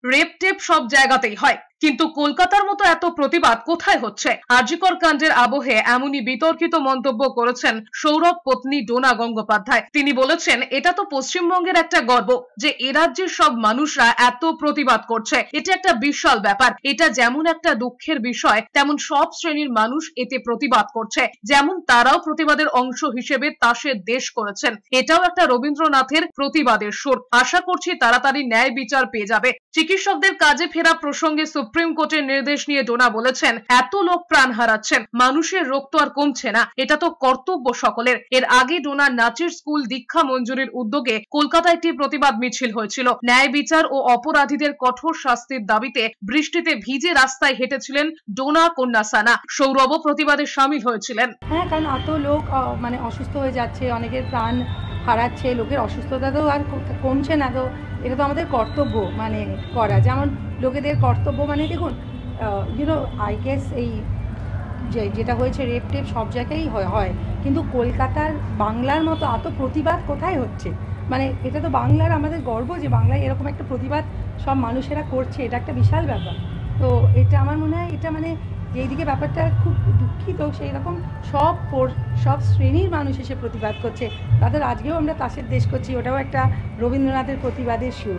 Rape tape সব জায়গাতেই হয়, কিন্তু কলকাতার মতো এত প্রতিবাদ কোথায় হচ্ছে? আরজিকর কাণ্ডের আবহে এমনই বিতর্কিত মন্তব্য করেছেন সৌরভ পত্নী ডোনা গঙ্গোপাধ্যায়। তিনি বলেছেন, এটা তো পশ্চিমবঙ্গের একটা গর্ব যে এ রাজ্যের সব মানুষরা এত প্রতিবাদ করছে। এটা একটা বিশাল ব্যাপার। এটা যেমন একটা দুঃখের বিষয়, তেমন সব শ্রেণীর মানুষ এতে প্রতিবাদ করছে। যেমন তারাও প্রতিবাদের অংশ হিসেবে তাসের দেশ করেছেন। এটাও একটা রবীন্দ্রনাথের প্রতিবাদের সুর। আশা করছি তাড়াতাড়ি ন্যায় বিচার পেয়ে যাবে। চিকিৎসকদের কাজে ফেরা প্রসঙ্গে সুপ্রিম কোর্টের নির্দেশ নিয়ে ডোনা বলেছেন, এত লোক প্রাণ হারাচ্ছেন, মানুষের রোগ তো আর কমছে না, এটা তো কর্তব্য সকলের। এর আগে ডোনার নাচের স্কুল দীক্ষা মঞ্জুরির উদ্যোগে কলকাতায় একটি প্রতিবাদ মিছিল হয়েছিল। ন্যায় বিচার ও অপরাধীদের কঠোর শাস্তির দাবিতে বৃষ্টিতে ভিজে রাস্তায় হেঁটেছিলেন ডোনা কন্যা সানা। সৌরভও প্রতিবাদে সামিল হয়েছিলেন। হ্যাঁ, কারণ এত লোক মানে অসুস্থ হয়ে যাচ্ছে, অনেকের প্রাণ হারাচ্ছে, লোকের অসুস্থতা তো আর কমছে না, তো এটা তো আমাদের কর্তব্য মানে করা। যেমন লোকেদের কর্তব্য মানে দেখুন, আই গেস এই যেটা হয়েছে রেপ টেপ সব জায়গায়ই হয়, কিন্তু কলকাতার বাংলার মতো এত প্রতিবাদ কোথায় হচ্ছে? মানে এটা তো বাংলার আমাদের গর্ব যে বাংলায় এরকম একটা প্রতিবাদ সব মানুষেরা করছে, এটা একটা বিশাল ব্যাপার। তো এটা আমার মনে হয় এটা মানে যেইদিকে ব্যাপারটা খুব দুঃখিত, সেই রকম সব শ্রেণীর মানুষ এসে প্রতিবাদ করছে। তাদের আজকেও আমরা তাসের দেশ করছি, ওটাও একটা রবীন্দ্রনাথের প্রতিবাদের সুর।